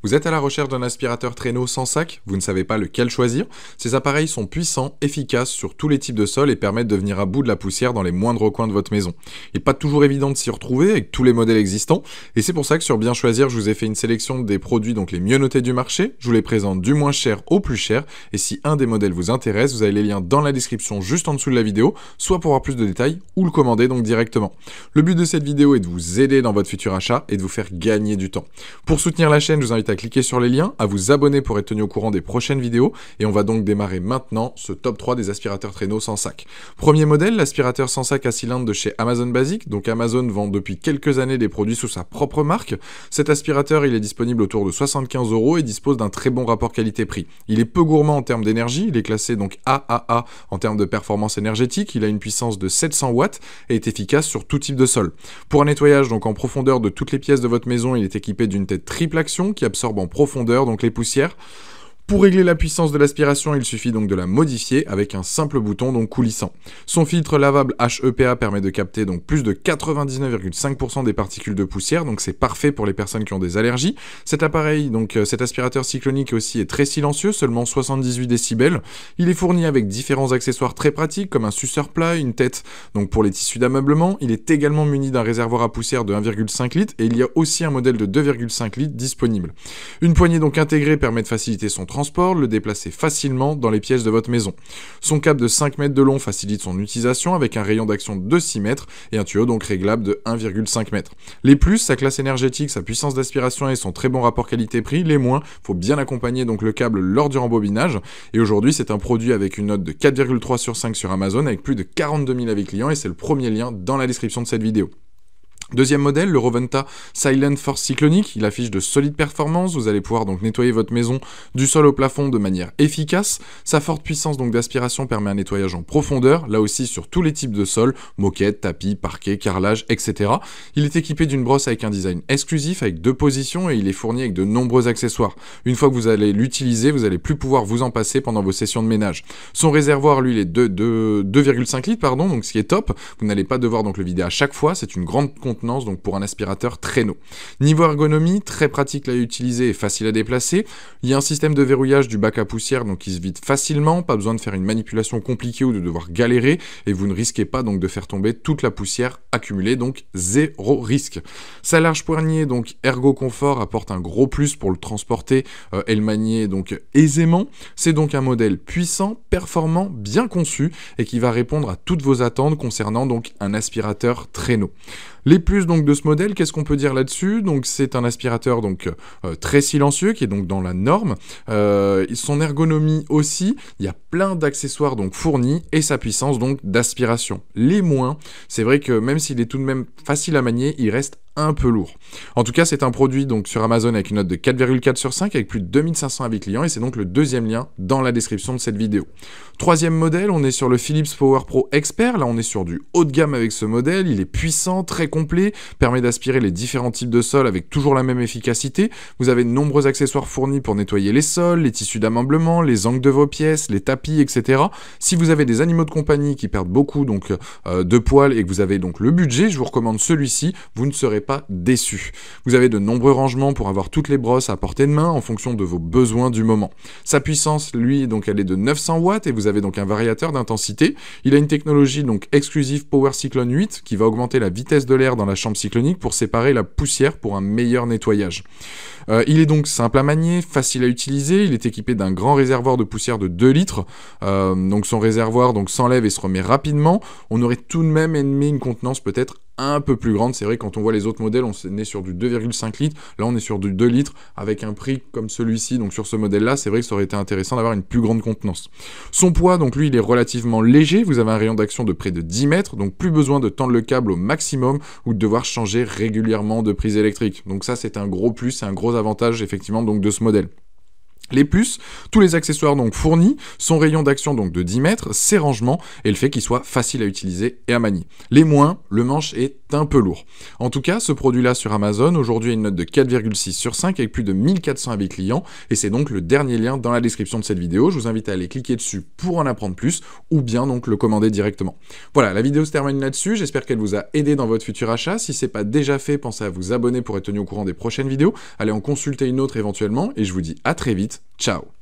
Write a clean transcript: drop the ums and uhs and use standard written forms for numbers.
Vous êtes à la recherche d'un aspirateur traîneau sans sac? Vous ne savez pas lequel choisir? Ces appareils sont puissants, efficaces sur tous les types de sols et permettent de venir à bout de la poussière dans les moindres coins de votre maison. Il n'est pas toujours évident de s'y retrouver avec tous les modèles existants, et c'est pour ça que sur Bien Choisir, je vous ai fait une sélection des produits donc les mieux notés du marché. Je vous les présente du moins cher au plus cher, et si un des modèles vous intéresse, vous avez les liens dans la description juste en dessous de la vidéo, soit pour avoir plus de détails, ou le commander donc directement. Le but de cette vidéo est de vous aider dans votre futur achat et de vous faire gagner du temps. Pour soutenir la chaîne, je vous invite à cliquer sur les liens, à vous abonner pour être tenu au courant des prochaines vidéos, et on va donc démarrer maintenant ce top 3 des aspirateurs traîneaux sans sac. Premier modèle, l'aspirateur sans sac à cylindre de chez Amazon Basic. Donc Amazon vend depuis quelques années des produits sous sa propre marque. Cet aspirateur, il est disponible autour de 75 € et dispose d'un très bon rapport qualité-prix. Il est peu gourmand en termes d'énergie, il est classé donc AAA en termes de performance énergétique, il a une puissance de 700 watts et est efficace sur tout type de sol. Pour un nettoyage donc en profondeur de toutes les pièces de votre maison, il est équipé d'une tête triple action qui absorbe en profondeur donc les poussières. Pour régler la puissance de l'aspiration, il suffit donc de la modifier avec un simple bouton donc coulissant. Son filtre lavable HEPA permet de capter donc plus de 99,5% des particules de poussière, donc c'est parfait pour les personnes qui ont des allergies. Cet appareil, donc cet aspirateur cyclonique aussi est très silencieux, seulement 78 décibels. Il est fourni avec différents accessoires très pratiques comme un suceur plat, une tête donc pour les tissus d'ameublement. Il est également muni d'un réservoir à poussière de 1,5 litres et il y a aussi un modèle de 2,5 litres disponible. Une poignée donc intégrée permet de faciliter son transport, le déplacer facilement dans les pièces de votre maison. Son câble de 5 mètres de long facilite son utilisation avec un rayon d'action de 6 mètres et un tuyau donc réglable de 1,5 mètres. Les plus, sa classe énergétique, sa puissance d'aspiration et son très bon rapport qualité-prix. Les moins, faut bien accompagner donc le câble lors du rembobinage. Et aujourd'hui, c'est un produit avec une note de 4,3 sur 5 sur Amazon avec plus de 42 000 avis clients et c'est le premier lien dans la description de cette vidéo. Deuxième modèle, le Roventa Silent Force Cyclonique. Il affiche de solides performances. Vous allez pouvoir donc nettoyer votre maison du sol au plafond de manière efficace. Sa forte puissance donc d'aspiration permet un nettoyage en profondeur, là aussi sur tous les types de sols, moquette, tapis, parquet, carrelage, etc. Il est équipé d'une brosse avec un design exclusif, avec 2 positions et il est fourni avec de nombreux accessoires. Une fois que vous allez l'utiliser, vous allez plus pouvoir vous en passer pendant vos sessions de ménage. Son réservoir, lui, il est de 2,5 litres, pardon, donc ce qui est top. Vous n'allez pas devoir donc le vider à chaque fois. C'est une grande donc pour un aspirateur traîneau. Niveau ergonomie, très pratique à utiliser et facile à déplacer. Il y a un système de verrouillage du bac à poussière donc qui se vide facilement, pas besoin de faire une manipulation compliquée ou de devoir galérer et vous ne risquez pas donc de faire tomber toute la poussière accumulée, donc zéro risque. Sa large poignée donc ergo confort apporte un gros plus pour le transporter et le manier donc aisément. C'est donc un modèle puissant, performant, bien conçu et qui va répondre à toutes vos attentes concernant donc un aspirateur traîneau. Les plus donc de ce modèle, qu'est-ce qu'on peut dire là-dessus? Donc c'est un aspirateur donc très silencieux qui est donc dans la norme. Son ergonomie aussi, il y a plein d'accessoires donc fournis et sa puissance donc d'aspiration. Les moins, c'est vrai que même s'il est tout de même facile à manier, il reste un peu lourd. En tout cas, c'est un produit donc sur Amazon avec une note de 4,4 sur 5 avec plus de 2500 avis clients et c'est donc le deuxième lien dans la description de cette vidéo. Troisième modèle, on est sur le Philips Power Pro Expert. Là, on est sur du haut de gamme avec ce modèle. Il est puissant, très complet, permet d'aspirer les différents types de sols avec toujours la même efficacité. Vous avez de nombreux accessoires fournis pour nettoyer les sols, les tissus d'ameublement, les angles de vos pièces, les tapis, etc. Si vous avez des animaux de compagnie qui perdent beaucoup donc de poils et que vous avez donc le budget, je vous recommande celui-ci. Vous ne serez pas déçu. Vous avez de nombreux rangements pour avoir toutes les brosses à portée de main en fonction de vos besoins du moment. Sa puissance, lui, donc elle est de 900 watts et vous avez donc un variateur d'intensité. Il a une technologie donc exclusive Power Cyclone 8 qui va augmenter la vitesse de l'air dans la chambre cyclonique pour séparer la poussière pour un meilleur nettoyage. Il est donc simple à manier, facile à utiliser. Il est équipé d'un grand réservoir de poussière de 2 litres. Donc son réservoir donc s'enlève et se remet rapidement. On aurait tout de même aimé une contenance peut-être un peu plus grande. C'est vrai, quand on voit les autres modèles, on est sur du 2,5 litres. Là, on est sur du 2 litres avec un prix comme celui-ci. Donc, sur ce modèle-là, c'est vrai que ça aurait été intéressant d'avoir une plus grande contenance. Son poids, donc lui, il est relativement léger. Vous avez un rayon d'action de près de 10 mètres. Donc, plus besoin de tendre le câble au maximum ou de devoir changer régulièrement de prise électrique. Donc, ça, c'est un gros plus, c'est un gros avantage, effectivement, donc de ce modèle. Les plus, tous les accessoires donc fournis, son rayon d'action donc de 10 mètres, ses rangements et le fait qu'il soit facile à utiliser et à manier. Les moins, le manche est un peu lourd. En tout cas, ce produit-là sur Amazon, aujourd'hui a une note de 4,6 sur 5 avec plus de 1400 avis clients et c'est donc le dernier lien dans la description de cette vidéo. Je vous invite à aller cliquer dessus pour en apprendre plus ou bien donc le commander directement. Voilà, la vidéo se termine là-dessus. J'espère qu'elle vous a aidé dans votre futur achat. Si c'est pas déjà fait, pensez à vous abonner pour être tenu au courant des prochaines vidéos. Allez en consulter une autre éventuellement et je vous dis à très vite. Ciao.